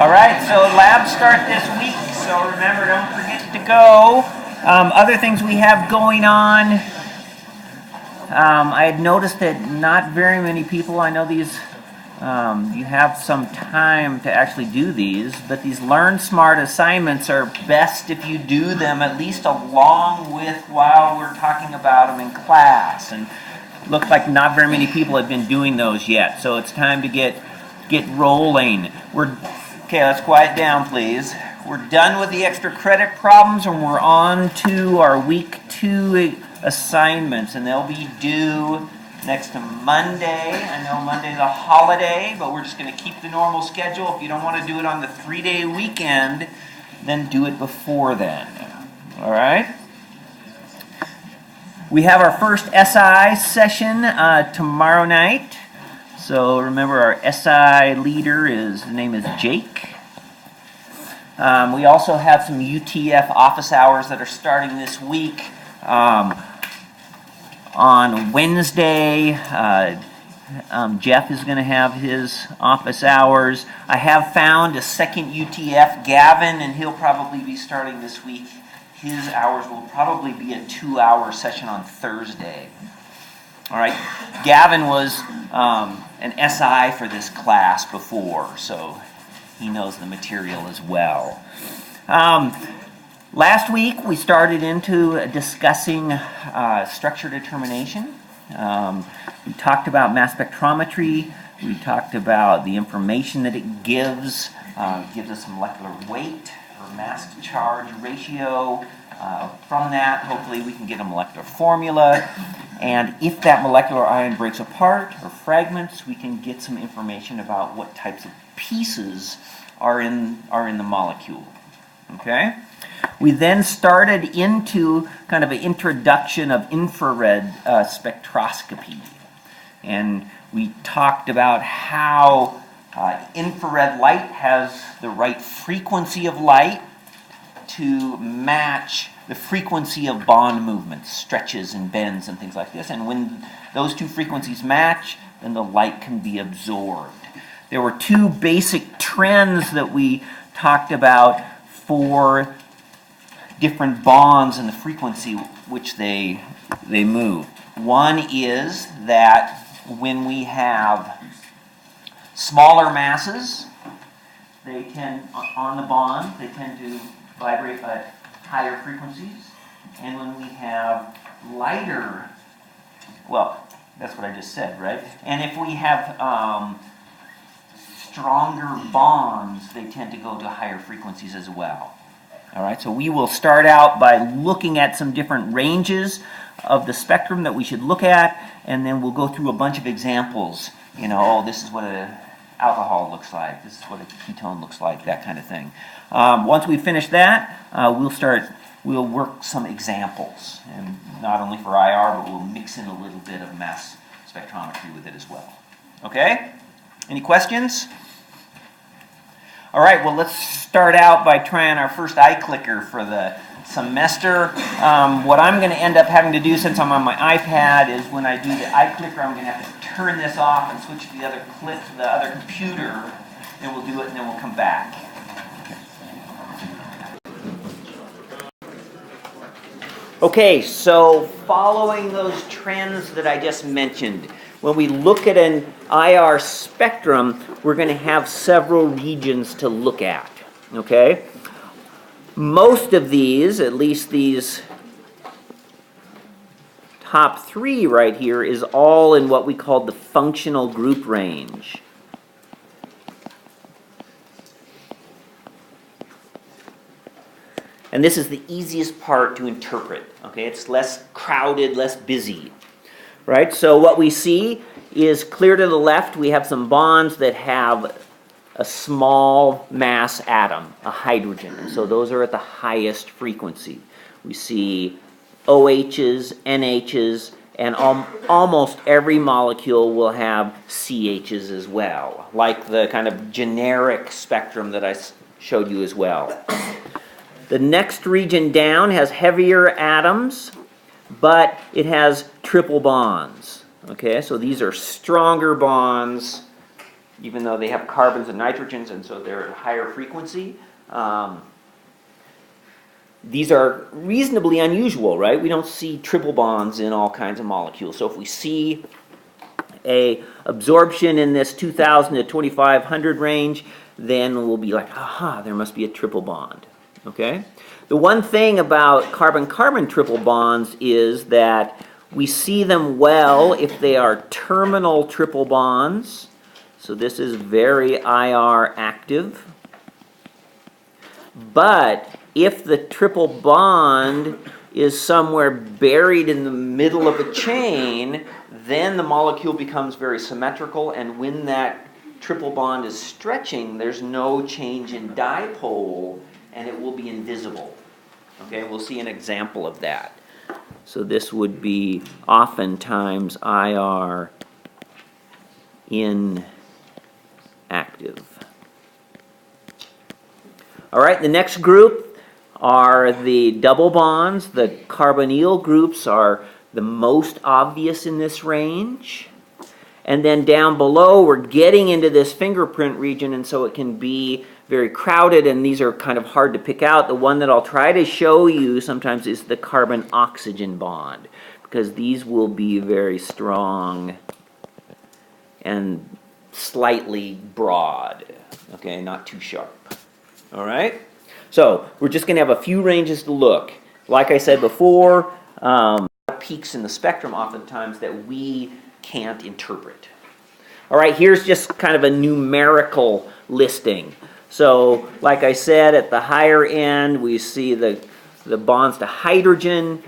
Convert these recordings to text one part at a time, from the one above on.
All right, so labs start this week, so remember, don't forget to go. Other things we have going on, I had noticed that not very many people, I know these, you have some time to actually do these, but these Learn Smart assignments are best if you do them at least along with while we're talking about them in class. And it looks like not very many people have been doing those yet, so it's time to get rolling. Okay, let's quiet down, please. We're done with the extra credit problems, and we're on to our week 2 assignments, and they'll be due next to Monday. I know Monday's a holiday, but we're just going to keep the normal schedule. If you don't want to do it on the 3-day weekend, then do it before then. All right? We have our first SI session tomorrow night. So remember, our SI leader his name is Jake. We also have some UTF office hours that are starting this week. On Wednesday, Jeff is going to have his office hours. I have found a second UTF, Gavin, and he'll probably be starting this week. His hours will probably be a 2-hour session on Thursday. All right, Gavin was an SI for this class before, so he knows the material as well. Last week we started into discussing structure determination. We talked about mass spectrometry. We talked about the information that it gives us molecular weight or mass to charge ratio. From that, hopefully we can get a molecular formula. And if that molecular ion breaks apart or fragments, we can get some information about what types of pieces are in the molecule. Okay? We then started into kind of an introduction of infrared spectroscopy. And we talked about how infrared light has the right frequency of light to match the frequency of bond movements, stretches and bends and things like this. And when those two frequencies match, then the light can be absorbed. There were 2 basic trends that we talked about for different bonds and the frequency which they move. One is that when we have smaller masses, they tend, on the bond, they tend to vibrate at higher frequencies. And when we have lighter, well, that's what I just said, right? And if we have stronger bonds, they tend to go to higher frequencies as well. All right, so we will start out by looking at some different ranges of the spectrum that we should look at, and then we'll go through a bunch of examples. You know, oh, this is what an alcohol looks like, this is what a ketone looks like, that kind of thing. Once we finish that, we'll work some examples, and not only for IR, but we'll mix in a little bit of mass spectrometry with it as well. Okay? Any questions? All right, well, let's start out by trying our first iClicker for the semester. What I'm going to end up having to do, since I'm on my iPad, is when I do the iClicker, I'm going to have to turn this off and switch to the other computer, and we'll do it, and then we'll come back. Okay, so following those trends that I just mentioned, when we look at an IR spectrum, we're going to have several regions to look at, okay? Most of these, at least these top 3 right here, is all in what we call the functional group range. And this is the easiest part to interpret, okay? It's less crowded, less busy, right? So what we see is clear to the left, we have some bonds that have a small mass atom, a hydrogen, and so those are at the highest frequency. We see OHs, NHs, and almost every molecule will have CHs as well, like the kind of generic spectrum that I showed you as well. The next region down has heavier atoms, but it has triple bonds. Okay, so these are stronger bonds even though they have carbons and nitrogens, and so they're at a higher frequency. These are reasonably unusual, right? We don't see triple bonds in all kinds of molecules. So if we see a absorption in this 2,000 to 2,500 range, then we'll be like, aha, there must be a triple bond, okay? The one thing about carbon-carbon triple bonds is that we see them well if they are terminal triple bonds. So this is very IR active. But if the triple bond is somewhere buried in the middle of a chain, then the molecule becomes very symmetrical, and when that triple bond is stretching, there's no change in dipole, and it will be invisible. Okay, we'll see an example of that. So this would be oftentimes IR inactive. All right, the next group are the double bonds. The carbonyl groups are the most obvious in this range. And then down below, we're getting into this fingerprint region, and so it can be very crowded, and these are kind of hard to pick out. The one that I'll try to show you sometimes is the carbon-oxygen bond, because these will be very strong and slightly broad, okay, not too sharp. All right? So we're just going to have a few ranges to look. Like I said before, peaks in the spectrum oftentimes that we can't interpret. All right, here's just kind of a numerical listing. So, like I said, at the higher end, we see the bonds to hydrogen.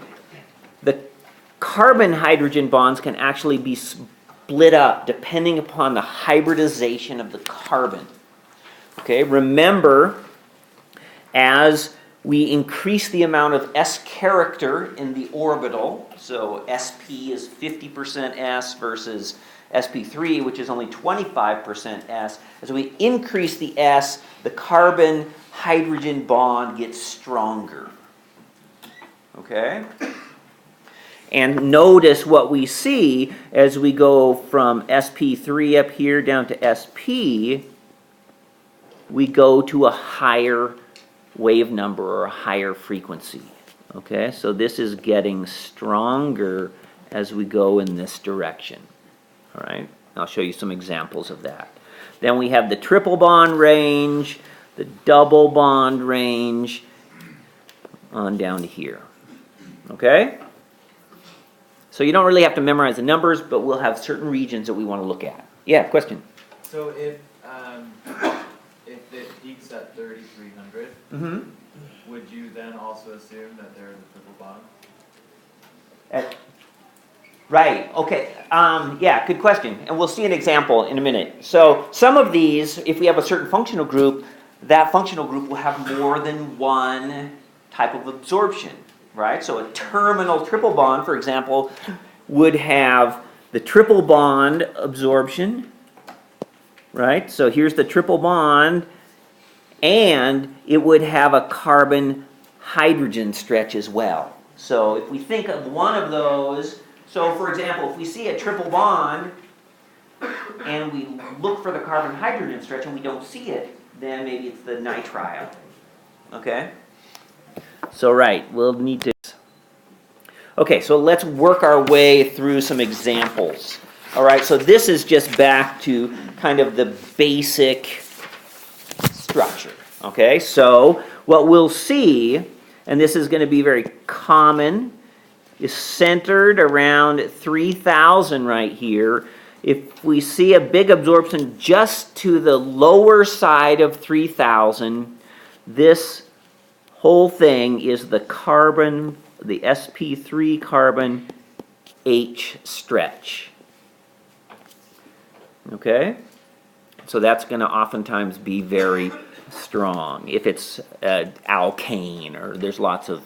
The carbon-hydrogen bonds can actually be split up depending upon the hybridization of the carbon. Okay, remember, as we increase the amount of S character in the orbital, so sp is 50% S versus sp3, which is only 25% S. As we increase the S, the carbon-hydrogen bond gets stronger. Okay? And notice what we see as we go from sp3 up here down to sp, we go to a higher wave number or a higher frequency. Okay, so this is getting stronger as we go in this direction. All right, I'll show you some examples of that. Then we have the triple bond range, the double bond range, on down to here. Okay? So you don't really have to memorize the numbers, but we'll have certain regions that we want to look at. Yeah, question? So if it peaks at 3,300, would you then also assume that there's a triple bond? Right, okay. Yeah, good question. And we'll see an example in a minute. So some of these, if we have a certain functional group, that functional group will have more than one type of absorption, right? So a terminal triple bond, for example, would have the triple bond absorption, right? So here's the triple bond, and it would have a carbon-hydrogen stretch as well. So if we think of one of those, so for example, if we see a triple bond and we look for the carbon-hydrogen stretch and we don't see it, then maybe it's the nitrile. Okay? So right, we'll need to... Okay, so let's work our way through some examples. All right, so this is just back to kind of the basic structure. Okay, so what we'll see, and this is going to be very common, is centered around 3,000 right here. If we see a big absorption just to the lower side of 3,000, this whole thing is the carbon, the sp3 carbon H stretch. Okay? So that's going to oftentimes be very strong if it's alkane or there's lots of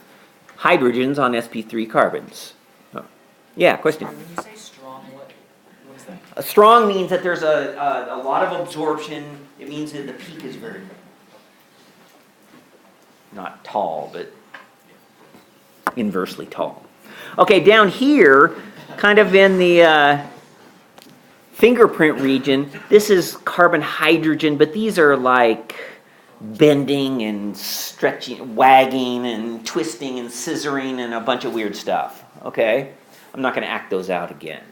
hydrogens on sp3 carbons. Oh. Yeah, question? When you say strong, what is that? A strong means that there's a lot of absorption. It means that the peak is very, not tall, but inversely tall. Okay, down here, kind of in the fingerprint region, this is carbon hydrogen, but these are like bending and stretching, wagging and twisting and scissoring and a bunch of weird stuff, okay? I'm not going to act those out again.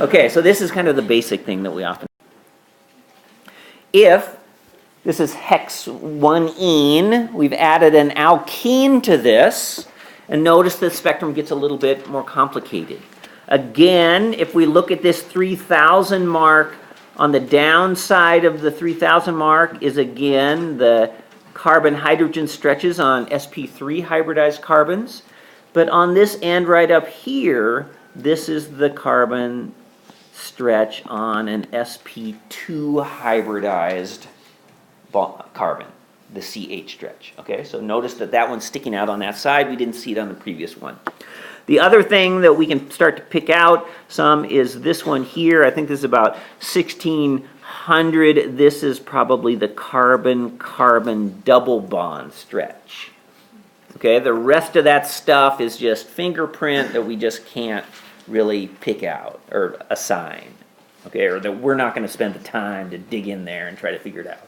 Okay, so this is kind of the basic thing that we often... If this is hex 1-ene, we've added an alkene to this, and notice the spectrum gets a little bit more complicated. Again, if we look at this 3000 mark, on the downside of the 3000 mark is again the carbon-hydrogen stretches on sp3 hybridized carbons. But on this end right up here, this is the carbon stretch on an sp2 hybridized carbon, the CH stretch. Okay, so notice that that one's sticking out on that side. We didn't see it on the previous one. The other thing that we can start to pick out some is this one here. I think this is about 1600. This is probably the carbon-carbon double bond stretch. Okay, the rest of that stuff is just fingerprint that we just can't really pick out or assign. Okay, or that we're not going to spend the time to dig in there and try to figure it out.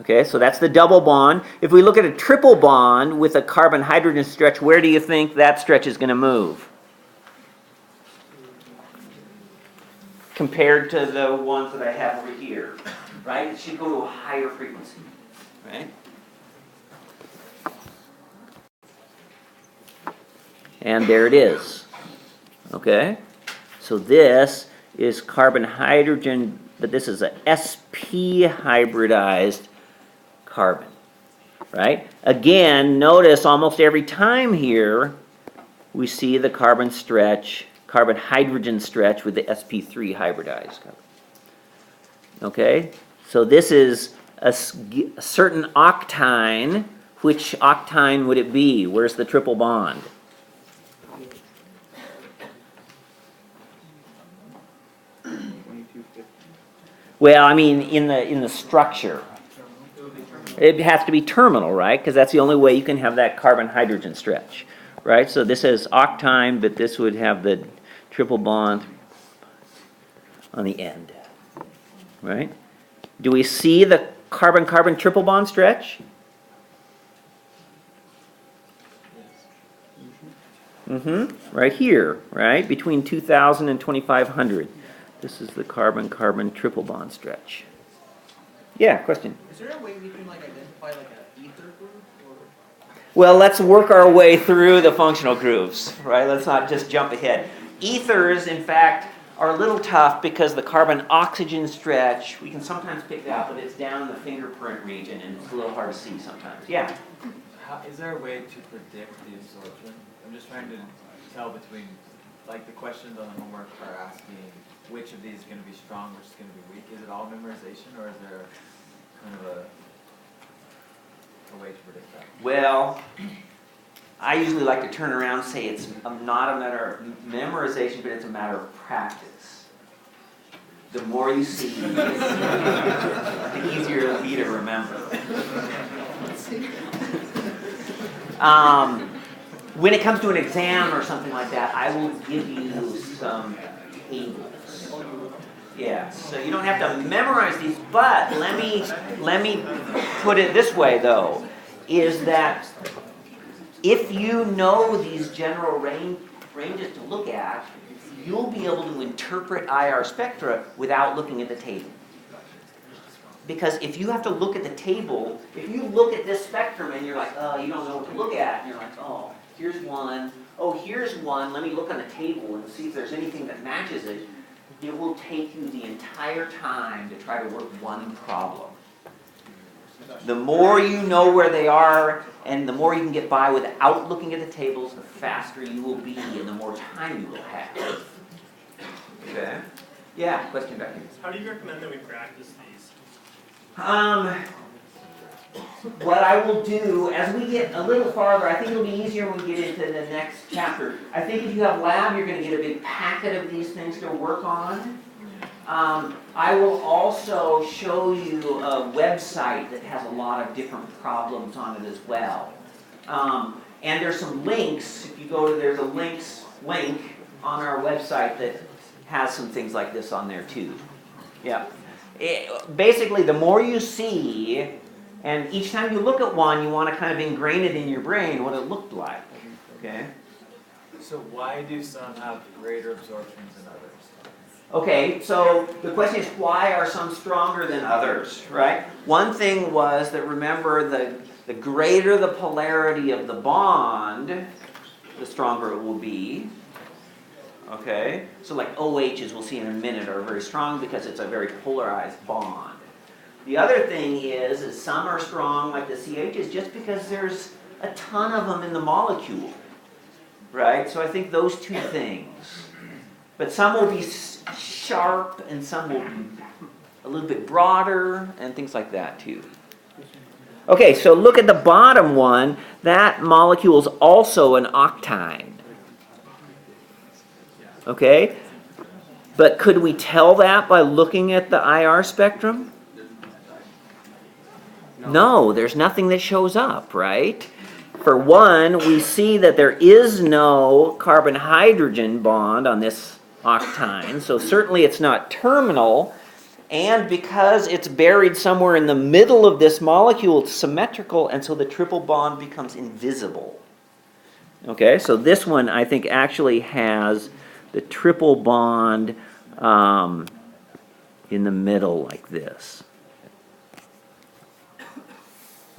Okay, so that's the double bond. If we look at a triple bond with a carbon-hydrogen stretch, where do you think that stretch is going to move? Compared to the ones that I have over here, right? It should go to a higher frequency, right? And there it is. Okay? So this is carbon-hydrogen, but this is a sp hybridized carbon, right? Again, notice almost every time here we see the carbon stretch, carbon-hydrogen stretch with the sp3 hybridized carbon. Okay? So this is a certain octine. Which octine would it be? Where's the triple bond? Well, I mean in the structure. It has to be terminal, right? Because that's the only way you can have that carbon-hydrogen stretch, right? So this is octine, but this would have the triple bond on the end, right? Do we see the carbon-carbon triple bond stretch? Right here, right? Between 2000 and 2500. This is the carbon-carbon triple bond stretch. Yeah, question? Is there a way we can identify an ether group? Or? Well, let's work our way through the functional groups, right? Let's not just jump ahead. Ethers, in fact, are a little tough because the carbon-oxygen stretch, we can sometimes pick it out, but it's down in the fingerprint region and it's a little hard to see sometimes. Yeah? Is there a way to predict the absorption? I'm just trying to tell between, like the questions on the homework are asking which of these is going to be strong, which is going to be weak. Is it all memorization, or is there kind of a way to predict that? Well, I usually like to turn around and say it's not a matter of memorization, but it's a matter of practice. The more you see, the easier it'll be to remember. When it comes to an exam or something like that, I will give you some tables. Yeah, so you don't have to memorize these, but let me put it this way though, is that if you know these general ranges to look at, you'll be able to interpret IR spectra without looking at the table. Because if you have to look at the table, if you look at this spectrum and you're like, oh, you don't know what to look at, and you're like, oh, here's one, let me look on the table and see if there's anything that matches it, it will take you the entire time to try to work one problem. The more you know where they are, and the more you can get by without looking at the tables, the faster you will be, and the more time you will have. Okay? Yeah, question back here. How do you recommend that we practice these? What I will do, as we get a little farther, I think it'll be easier when we get into the next chapter. I think if you have lab, you're going to get a big packet of these things to work on. I will also show you a website that has a lot of different problems on it as well. And there's some links. If you go to, there's a link on our website that has some things like this on there too. Yeah. Basically, the more you see, and each time you look at one, you want to kind of ingrain it in your brain what it looked like. Okay? So why do some have greater absorptions than others? Okay, so the question is, why are some stronger than others, right? One thing was that, remember, the greater the polarity of the bond, the stronger it will be. Okay, so like OHs we'll see in a minute are very strong because it's a very polarized bond. The other thing is some are strong like the CHs just because there's a ton of them in the molecule, right? So I think those two things. But some will be sharp and some will be a little bit broader and things like that too. Okay, so look at the bottom one. That molecule is also an octine. Okay? But could we tell that by looking at the IR spectrum? No, there's nothing that shows up, right? For one, we see that there is no carbon-hydrogen bond on this octine, so certainly it's not terminal, and because it's buried somewhere in the middle of this molecule, it's symmetrical, and so the triple bond becomes invisible. Okay, so this one I think actually has the triple bond in the middle like this.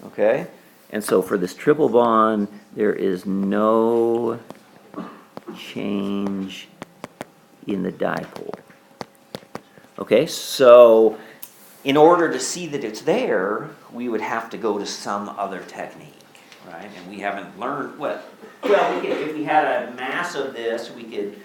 Okay, and so for this triple bond, there is no change in the dipole. Okay, so in order to see that it's there, we would have to go to some other technique, right? And we haven't learned what. Well, we could, if we had a mass of this, we could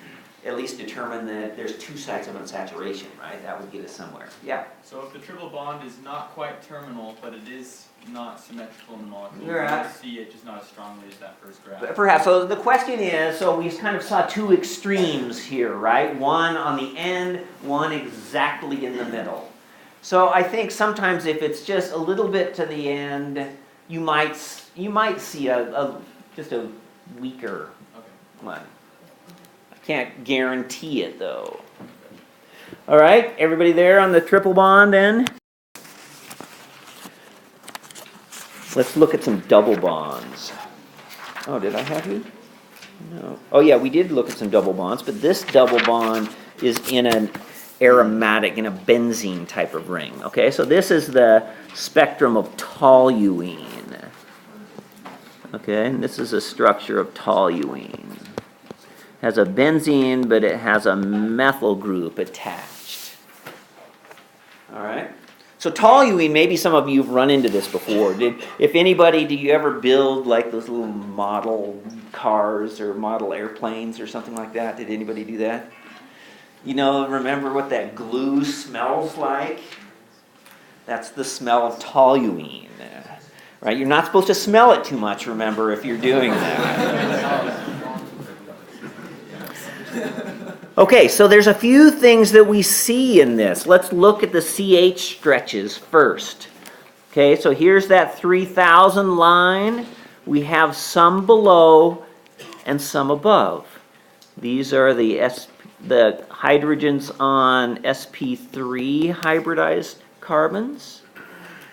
at least determine that there's two sites of unsaturation, right? That would get us somewhere. Yeah. So if the triple bond is not quite terminal, but it is not symmetrical in the molecule, Right. we'll see it just not as strongly as that first graph. Perhaps. So the question is, so we kind of saw two extremes here, right? One on the end, one exactly in the middle. So I think sometimes if it's just a little bit to the end, you might see just a weaker one. I can't guarantee it though. All right, everybody there on the triple bond then? Let's look at some double bonds. Oh, did I have you? No. Oh yeah, we did look at some double bonds, but this double bond is in an aromatic, in a benzene type of ring. Okay, so this is the spectrum of toluene. Okay, and this is a structure of toluene. Has a benzene, but it has a methyl group attached. All right. So toluene, maybe some of you have run into this before. If anybody, do you ever build like those little model cars or model airplanes or something like that? Did anybody do that? You know, remember what that glue smells like? That's the smell of toluene. Right? You're not supposed to smell it too much, remember, if you're doing that. Okay, so there's a few things that we see in this. Let's look at the CH stretches first. Okay, so here's that 3,000 line. We have some below and some above. These are the hydrogens on sp3 hybridized carbons.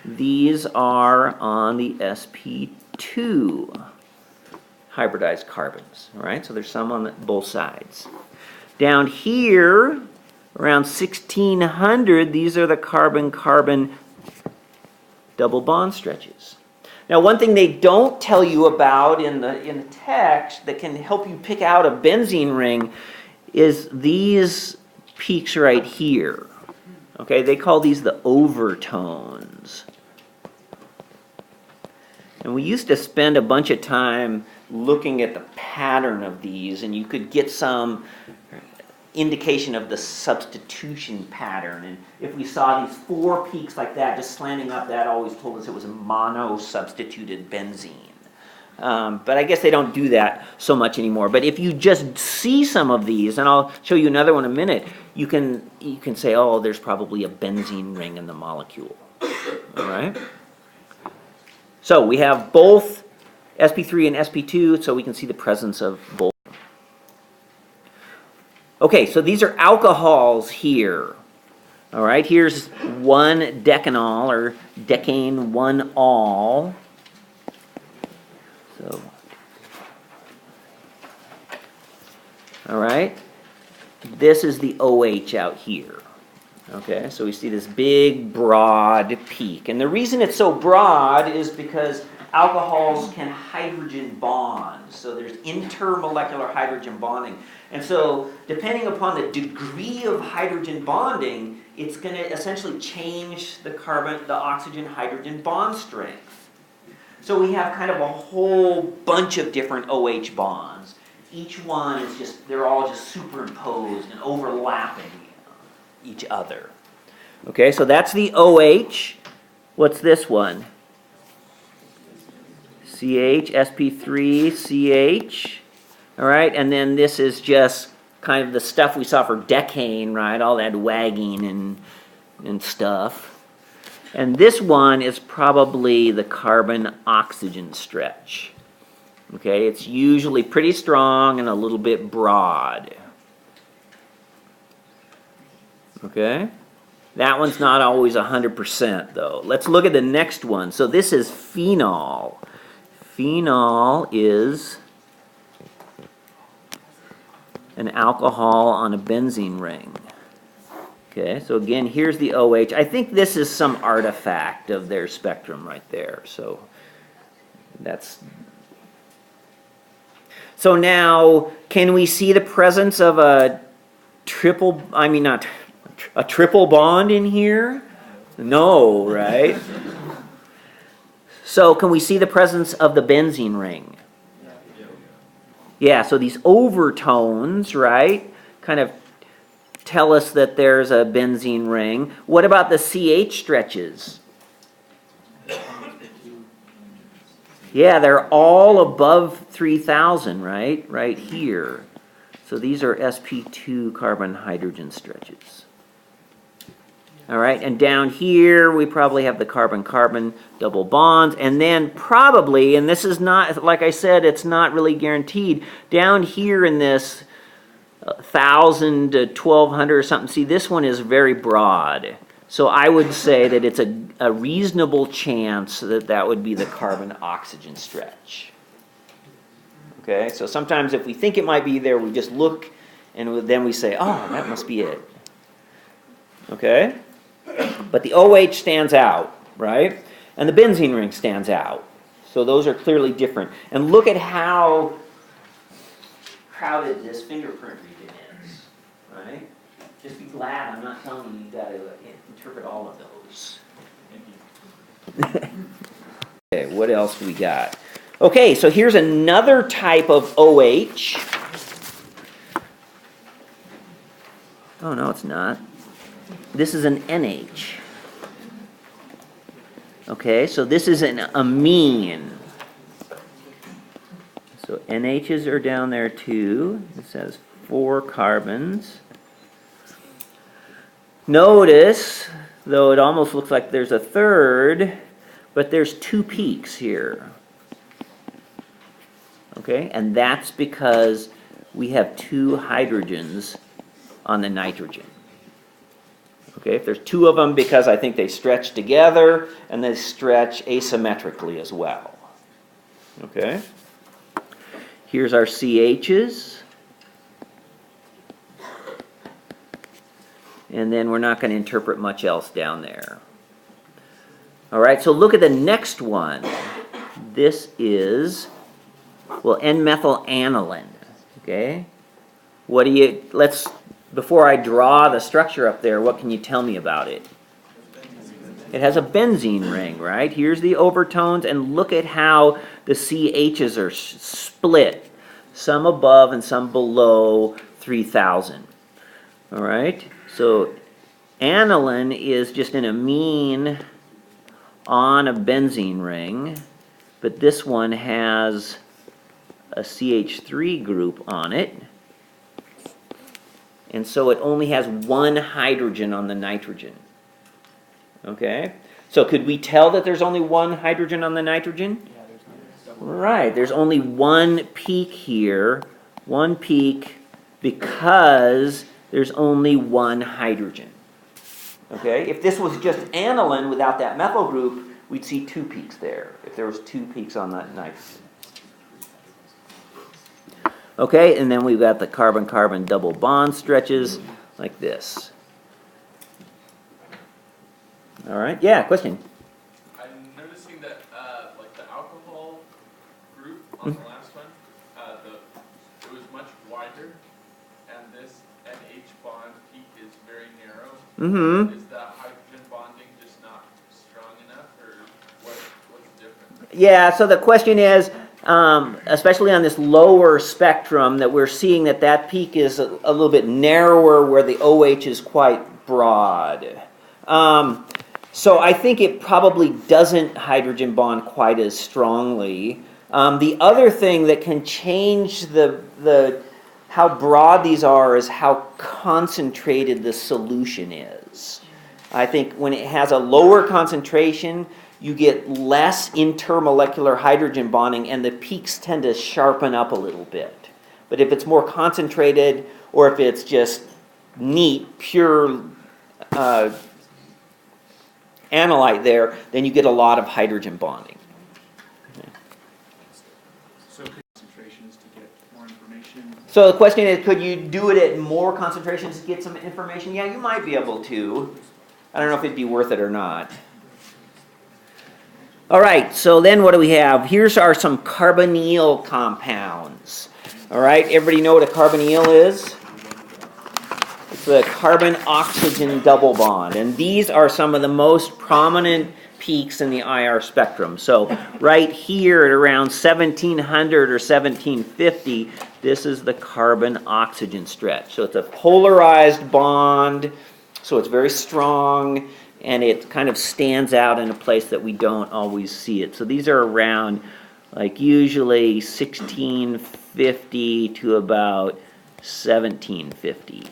These are on the sp2 hybridized carbons. All right, so there's some on both sides. Down here, around 1600, these are the carbon-carbon double bond stretches. Now, one thing they don't tell you about in the text that can help you pick out a benzene ring is these peaks right here. Okay, they call these the overtones. And we used to spend a bunch of time looking at the pattern of these, and you could get some indication of the substitution pattern. And if we saw these four peaks like that, just slanting up, that always told us it was a mono-substituted benzene. But I guess they don't do that so much anymore. But if you just see some of these, and I'll show you another one in a minute, you can say, oh, there's probably a benzene ring in the molecule. All right? So we have both sp3 and sp2, so we can see the presence of both. Okay, so these are alcohols here. All right, here's 1 decanol or decane 1-all. So, all right, this is the OH out here. Okay, so we see this big, broad peak. And the reason it's so broad is because alcohols can hydrogen bond. So there's intermolecular hydrogen bonding. And so depending upon the degree of hydrogen bonding, it's going to essentially change the oxygen-hydrogen bond strength. So we have kind of a whole bunch of different OH bonds. Each one is just, they're all just superimposed and overlapping each other. Okay, so that's the OH. What's this one? CH, sp3, CH. All right, and then this is just kind of the stuff we saw for decane, right? All that wagging and stuff. And this one is probably the carbon-oxygen stretch. Okay, it's usually pretty strong and a little bit broad. Okay, that one's not always 100% though. Let's look at the next one. So this is phenol. Phenol is an alcohol on a benzene ring. Okay, so again, here's the OH. I think this is some artifact of their spectrum right there. So that's... So now, can we see the presence of a triple bond in here? No, right? So can we see the presence of the benzene ring? Yeah, so these overtones, right, kind of tell us that there's a benzene ring. What about the CH stretches? Yeah, they're all above 3,000, right? Right here. So these are sp2 carbon-hydrogen stretches. All right, and down here we probably have the carbon-carbon double bonds, and then probably, and this is not, like I said, it's not really guaranteed, down here in this 1,000 to 1,200 or something, see this one is very broad. So I would say that it's a reasonable chance that that would be the carbon-oxygen stretch. Okay, so sometimes if we think it might be there, we just look and then we say, oh, that must be it. Okay? But the OH stands out, right? And the benzene ring stands out. So those are clearly different. And look at how crowded this fingerprint region is, right? Just be glad I'm not telling you you've got to interpret all of those. Okay, what else we got? Okay, so here's another type of OH. Oh, no, it's not. This is an NH. Okay, so this is an amine. So NHs are down there too. It says 4 carbons. Notice, though it almost looks like there's a third, but there's 2 peaks here. Okay, and that's because we have 2 hydrogens on the nitrogen. Okay, if there's 2 of them, because I think they stretch together and they stretch asymmetrically as well. Okay, here's our CHs. And then we're not going to interpret much else down there. All right, so look at the next one. This is, well, N-methylaniline. Okay, what do you, before I draw the structure up there, what can you tell me about it? It has a benzene ring, right? Here's the overtones, and look at how the CHs are split. Some above and some below 3,000. All right? So aniline is just an amine on a benzene ring, but this one has a CH3 group on it. And so it only has 1 hydrogen on the nitrogen. Okay? So could we tell that there's only 1 hydrogen on the nitrogen? Right, there's only 1 peak here, 1 peak because there's only one hydrogen. Okay, if this was just aniline without that methyl group, we'd see 2 peaks there, if there was 2 peaks on that nitrogen. Okay, and then we've got the carbon-carbon double bond stretches like this. All right, yeah, question? I'm noticing that, like the alcohol group on the last one, it was much wider, and this NH bond peak is very narrow. Mm-hmm. Is the hydrogen bonding just not strong enough, or what's different? Yeah, so the question is, especially on this lower spectrum, that we're seeing that that peak is a little bit narrower where the OH is quite broad. So I think it probably doesn't hydrogen bond quite as strongly. The other thing that can change the how broad these are is how concentrated the solution is. I think when it has a lower concentration, you get less intermolecular hydrogen bonding and the peaks tend to sharpen up a little bit. But if it's more concentrated, or if it's just neat, pure analyte there, then you get a lot of hydrogen bonding. So concentrations to get more information. So the question is, could you do it at more concentrations to get some information? Yeah, you might be able to. I don't know if it'd be worth it or not. All right, so then what do we have? Here's some carbonyl compounds. All right, everybody know what a carbonyl is? It's the carbon-oxygen double bond. And these are some of the most prominent peaks in the IR spectrum. So right here at around 1700 or 1750, this is the carbon-oxygen stretch. So it's a polarized bond, so it's very strong, and it kind of stands out in a place that we don't always see it. So these are around, like, usually 1650 to about 1750.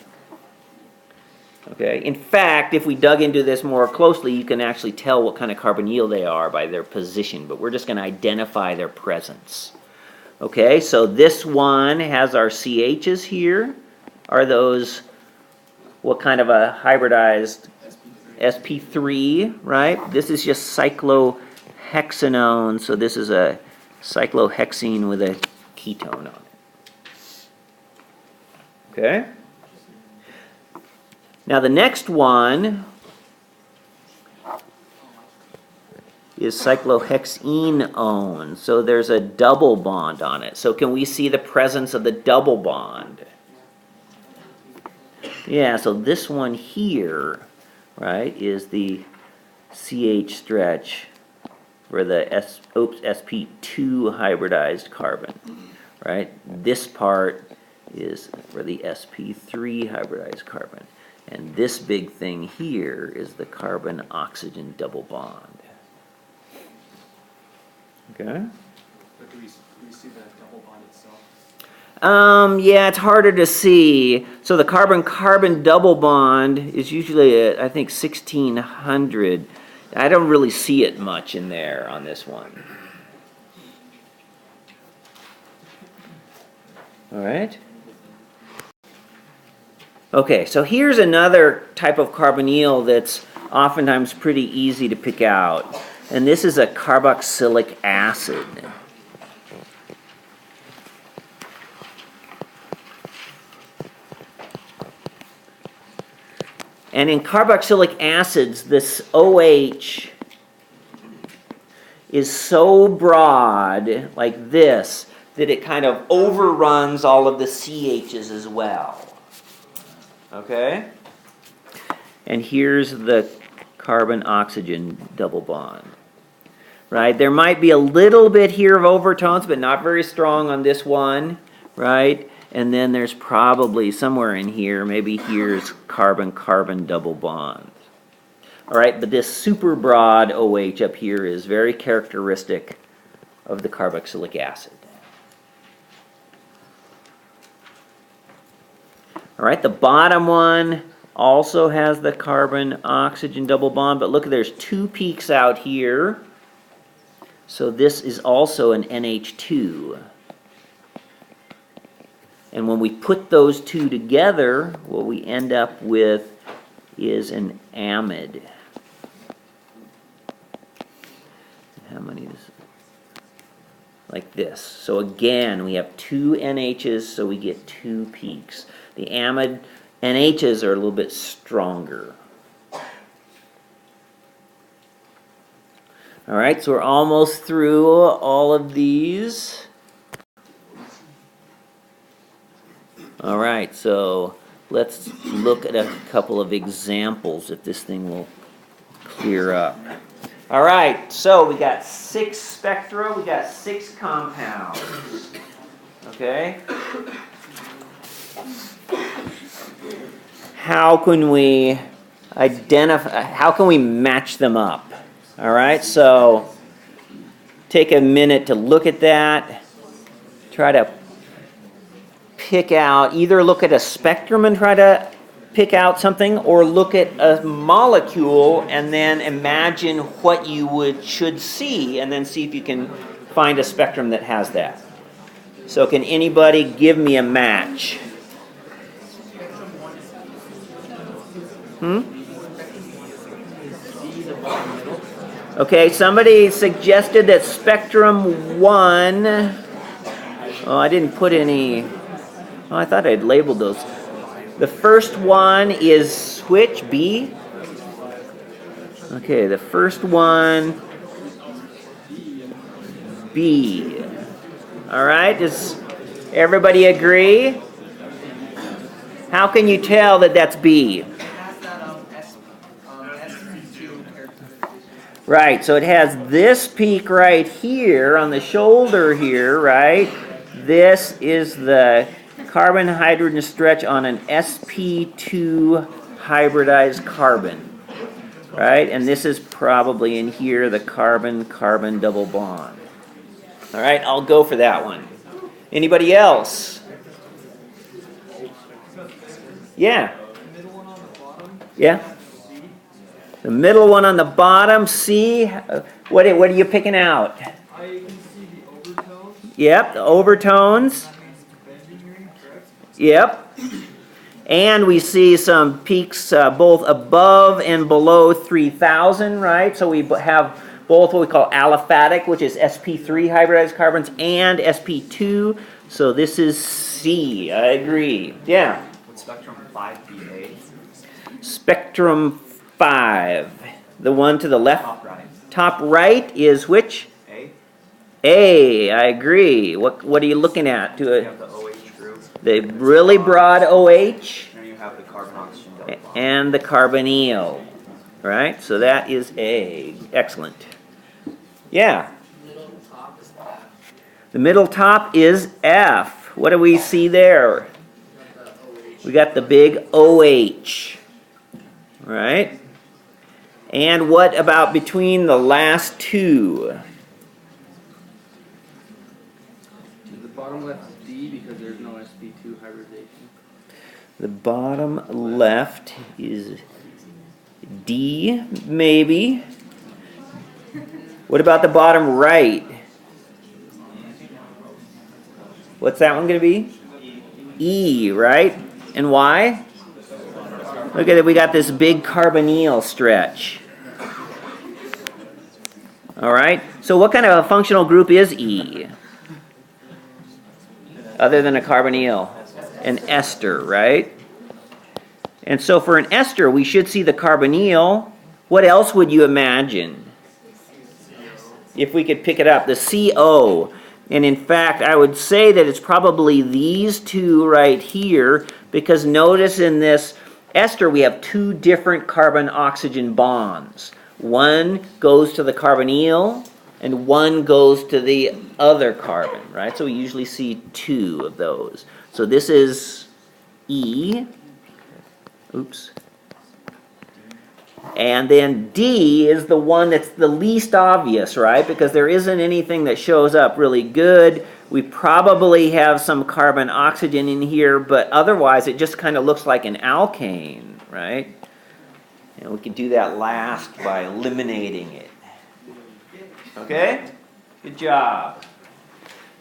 Okay. In fact, if we dug into this more closely, you can actually tell what kind of carbonyl they are by their position, but we're just going to identify their presence. Okay, so this one has our CHs here. Are those what kind of a hybridized sp3, right? This is just cyclohexanone, so this is a cyclohexene with a ketone on it. Okay? Now the next one is cyclohexenone, so there's a double bond on it. So can we see the presence of the double bond? Yeah, so this one here, right, is the CH stretch for the sp2 hybridized carbon, right? This part is for the sp3 hybridized carbon. And this big thing here is the carbon-oxygen double bond. Okay? But do we see that double bond itself? Yeah, it's harder to see. So the carbon-carbon double bond is usually at, I think, 1600. I don't really see it much in there on this one. All right. Okay, so here's another type of carbonyl that's oftentimes pretty easy to pick out. And this is a carboxylic acid. And in carboxylic acids, this OH is so broad, like this, that it kind of overruns all of the CHs as well. Okay? And here's the carbon-oxygen double bond. Right? There might be a little bit here of overtones, but not very strong on this one. Right? And then there's probably somewhere in here, maybe here's carbon-carbon double bond. All right, but this super broad OH up here is very characteristic of the carboxylic acid. All right, the bottom one also has the carbon-oxygen double bond, but look, there's 2 peaks out here. So this is also an NH2. And when we put those two together, what we end up with is an amide. How many is like this? So again, we have two NHs, so we get two peaks. The amide NHs are a little bit stronger. All right, so we're almost through all of these. All right, so let's look at a couple of examples if this thing will clear up. All right, so we got 6 spectra, we got 6 compounds. Okay? How can we identify, how can we match them up? All right, so take a minute to look at that. Try to pick out, either look at a spectrum and try to pick out something, or look at a molecule and then imagine what you should see, and then see if you can find a spectrum that has that. So can anybody give me a match? Okay, somebody suggested that spectrum 1, oh, I didn't put any, oh, I thought I'd labeled those. The first one is which? B? Okay, the first one, B. All right, does everybody agree? How can you tell that that's B? It has that SP2 characterization. Right, so it has this peak right here on the shoulder here, right? This is the carbon-hydrogen stretch on an sp2 hybridized carbon, right? And this is probably in here the carbon-carbon double bond. All right, I'll go for that one. Anybody else? Yeah. Yeah. The middle one on the bottom, C. What are you picking out? I can see the overtones. Yep, the overtones. Yep. And we see some peaks both above and below 3,000, right? So we have both what we call aliphatic, which is sp3 hybridized carbons, and sp2. So this is C. I agree. Yeah. Would spectrum 5 be A? Spectrum 5. The one to the left. Top right. Top right is which? A? A. I agree. What are you looking at? You have the OH group. The really broad OH And you have the carbon oxygen double bond. and the carbonyl. Right? So that is A. Excellent. Yeah. Middle top is F. The middle top is F. What do we see there? The OH. We got the big OH. Right? And what about between the last two? Is the bottom left D because there's no sp2 hybridization? The bottom left is D, maybe. What about the bottom right? What's that one going to be? E, right? And why? Look at it, we got this big carbonyl stretch. All right, so what kind of a functional group is E? Other than a carbonyl? An ester, right? And so for an ester, we should see the carbonyl. What else would you imagine? If we could pick it up, the CO. And in fact, I would say that it's probably these two right here, because notice in this ester we have two different carbon-oxygen bonds. One goes to the carbonyl, and one goes to the other carbon, right? So we usually see two of those. So this is E. Oops. And then D is the one that's the least obvious, right? Because there isn't anything that shows up really good. We probably have some carbon oxygen in here, but otherwise it just kind of looks like an alkane, right? And we can do that last by eliminating it. Okay? Good job.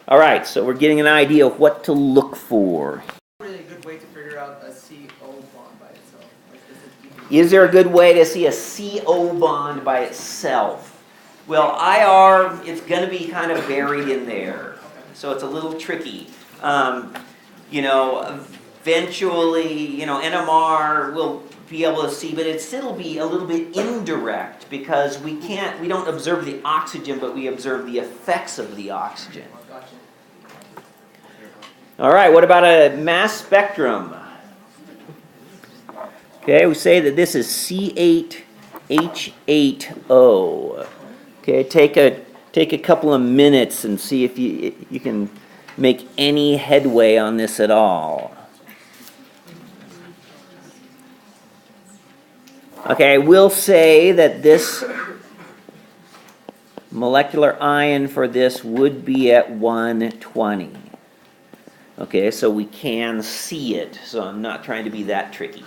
All right, so we're getting an idea of what to look for. Really a good way to figure out a CO bond by itself. Like this is Is there a good way to see a CO bond by itself? Well, IR, it's going to be kind of buried in there, so it's a little tricky. You know, eventually, you know, NMR will be able to see, but it'll still be a little bit indirect because we don't observe the oxygen, but we observe the effects of the oxygen. Gotcha. All right, what about a mass spectrum? Okay, we say that this is C8H8O. Okay, take a couple of minutes and see if you can make any headway on this at all. Okay, I will say that this molecular ion for this would be at 120. Okay, so we can see it, so I'm not trying to be that tricky.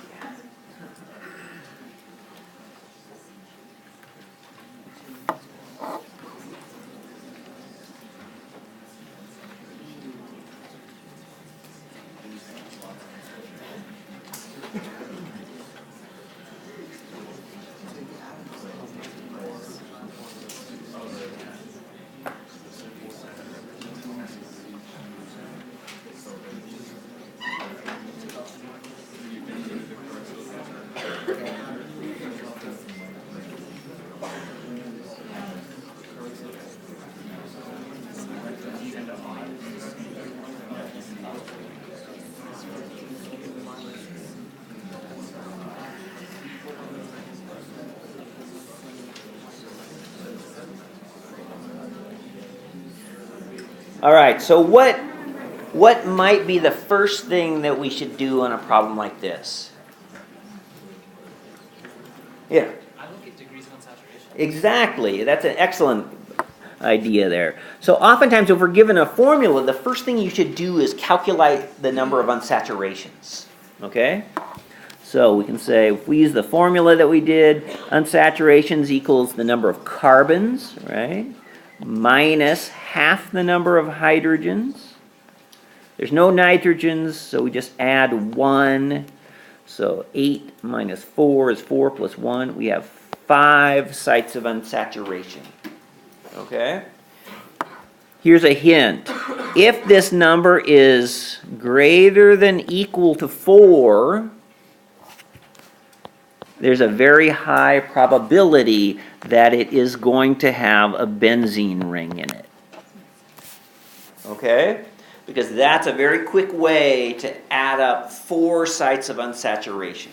All right, so what might be the first thing that we should do on a problem like this? Yeah. I look at degrees of unsaturation. Exactly. That's an excellent idea there. So oftentimes if we're given a formula, the first thing you should do is calculate the number of unsaturations. Okay? So we can say if we use the formula that we did, unsaturations equals the number of carbons, right? Minus half the number of hydrogens. There's no nitrogens, so we just add 1. So 8 minus 4 is 4 plus 1. We have 5 sites of unsaturation. Okay? Here's a hint. If this number is greater than equal to 4, there's a very high probability that it is going to have a benzene ring in it. Okay? Because that's a very quick way to add up 4 sites of unsaturation.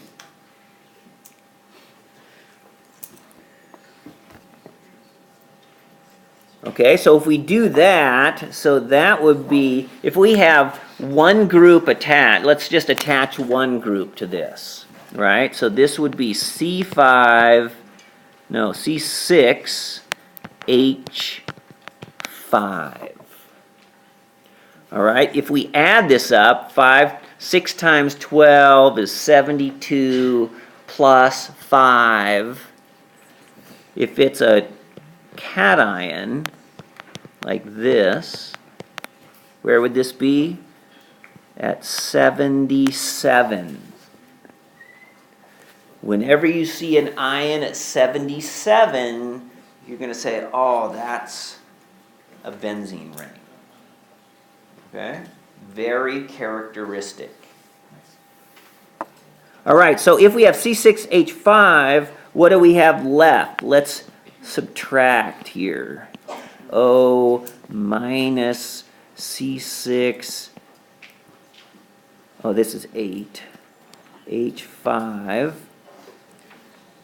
Okay, so if we do that, so that would be, if we have one group attached, let's just attach one group to this. Right, so this would be C6H5. All right, if we add this up, 6 times 12 is 72 plus 5. If it's a cation, like this, where would this be? At 77. Whenever you see an ion at 77, you're going to say, oh, that's a benzene ring. Okay? Very characteristic. All right, so if we have C6H5, what do we have left? Let's subtract here. O minus C6, oh, this is 8, H5.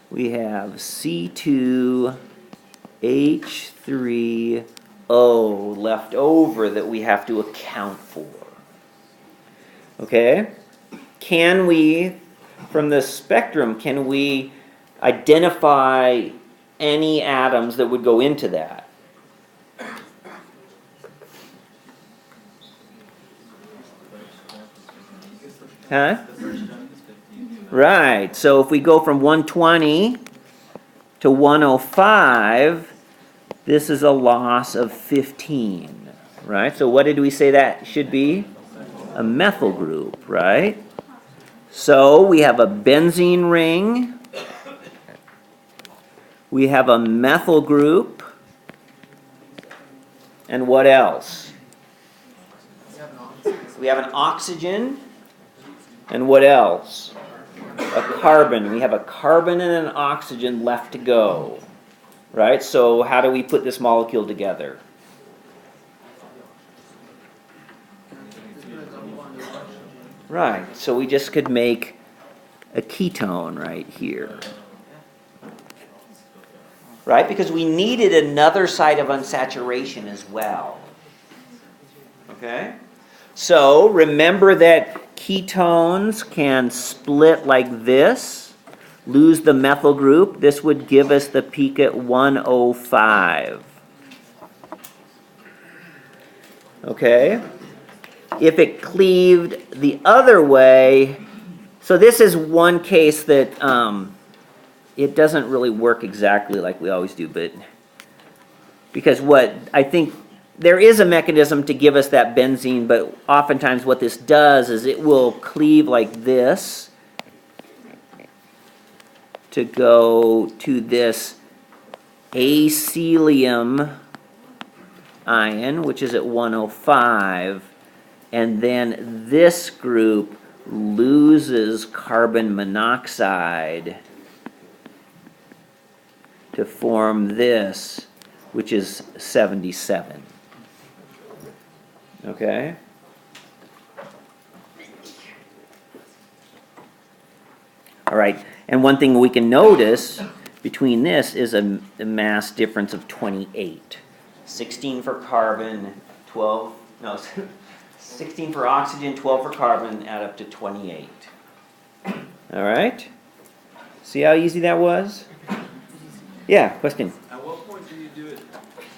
We have C2H3O left over that we have to account for. Okay? Can we, from the spectrum, can we identify any atoms that would go into that? Huh? Right, so if we go from 120 to 105, this is a loss of 15. right? So what did we say that should be? A methyl group, right? So we have a benzene ring. We have a methyl group. And what else? We have an oxygen. And what else? A carbon. We have a carbon and an oxygen left to go. Right? So how do we put this molecule together? Right. So we just could make a ketone right here. Right? Because we needed another site of unsaturation as well. Okay? So remember that ketones can split like this, lose the methyl group. This would give us the peak at 105. Okay? If it cleaved the other way, so this is one case that it doesn't really work exactly like we always do, but because what I think there is a mechanism to give us that benzene, but oftentimes what this does is it will cleave like this to go to this acylium ion, which is at 105, and then this group loses carbon monoxide to form this, which is 77. Okay? All right, and one thing we can notice between this is a mass difference of 28. 16 for carbon, 12, no, 16 for oxygen, 12 for carbon, add up to 28. All right? See how easy that was? Yeah, question. At what point do you do it? Do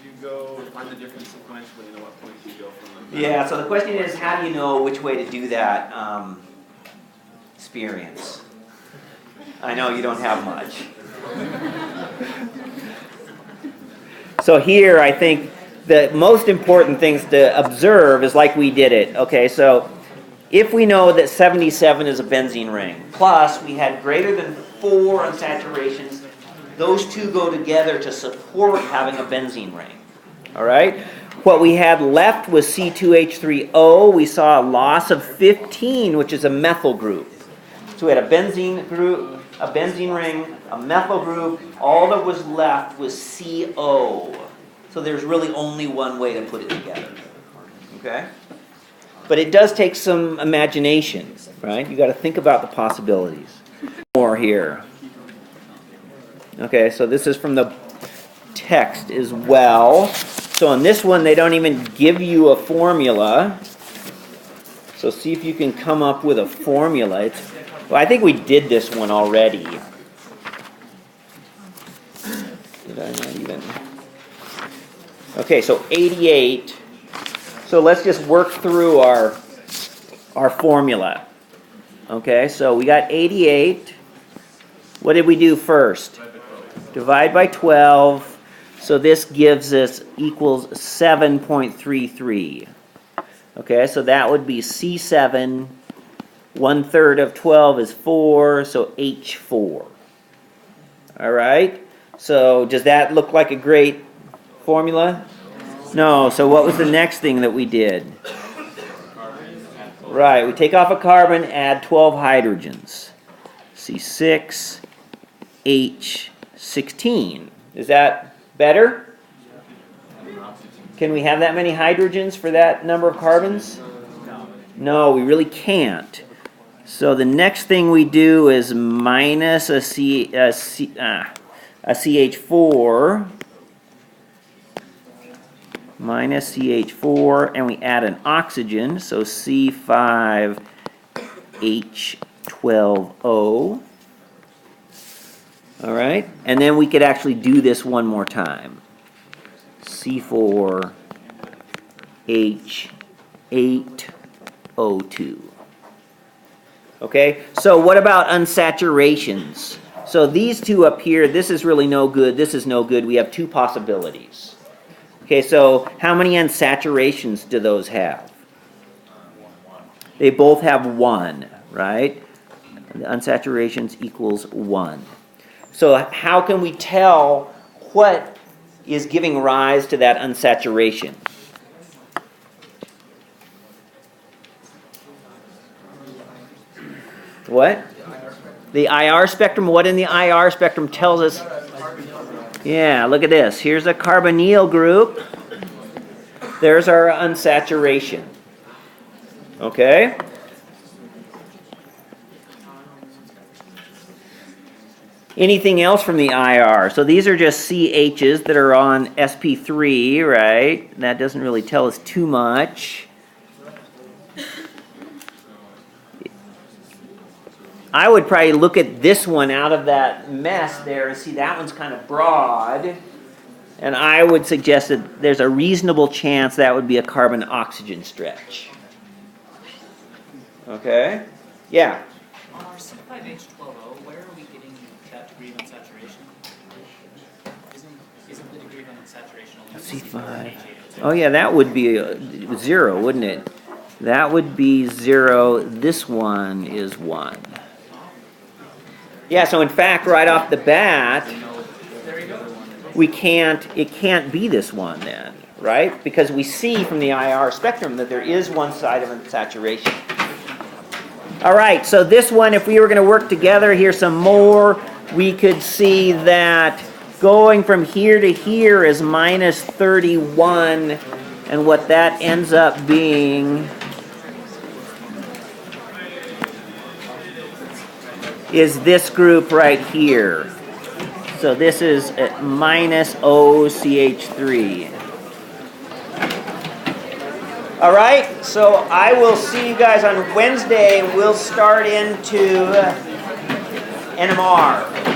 you go find the difference sequentially, and at what point do you go from the... Yeah, so the question is, how do you know which way to do that experience? I know you don't have much. So here, I think the most important things to observe is like we did it. Okay, so if we know that 77 is a benzene ring, plus we had greater than 4 unsaturations, those two go together to support having a benzene ring. All right? What we had left was C2H3O. We saw a loss of 15, which is a methyl group. So we had a benzene group, a benzene ring, a methyl group. All that was left was CO. So there's really only one way to put it together. Okay? But it does take some imagination, right? You got to think about the possibilities. More here. Okay, so this is from the text as well. So on this one, they don't even give you a formula. So see if you can come up with a formula. Well, I think we did this one already. Did I not even? Okay, so 88. So let's just work through our formula. Okay, so we got 88. What did we do first? Divide by 12. So this gives us equals 7.33. Okay, so that would be C7. 1/3 of 12 is 4, so H4. All right? So does that look like a great formula? No, so what was the next thing that we did? Right, we take off a carbon, add 12 hydrogens. C6, H16. Is that better? Can we have that many hydrogens for that number of carbons? No, we really can't. So the next thing we do is minus a CH4, minus CH4, and we add an oxygen, so C5H12O. All right, and then we could actually do this one more time. C4H8O2. Okay, so what about unsaturations? So these two up here, this is really no good, this is no good. We have two possibilities. Okay, so how many unsaturations do those have? They both have 1, right? The unsaturations equals 1. So how can we tell what is giving rise to that unsaturation? What? The IR spectrum. What in the IR spectrum tells us? Yeah, look at this. Here's a carbonyl group. There's our unsaturation. Okay? Anything else from the IR? So these are just CHs that are on sp3, right? That doesn't really tell us too much. I would probably look at this one out of that mess there and see that one's kind of broad. And I would suggest that there's a reasonable chance that would be a carbon-oxygen stretch. Okay? Yeah? On our C5H12O, where are we getting that degree of unsaturation? Isn't the degree of unsaturation only C5. Oh yeah, that would be 0, wouldn't it? That would be 0. This one is 1. Yeah, so in fact, right off the bat, it can't be this one then, right? Because we see from the IR spectrum that there is one side of unsaturation. All right, so this one, if we were going to work together, here's some more. We could see that going from here to here is minus 31, and what that ends up being is this group right here. So this is at minus OCH3. All right, so I will see you guys on Wednesday, and we'll start into NMR.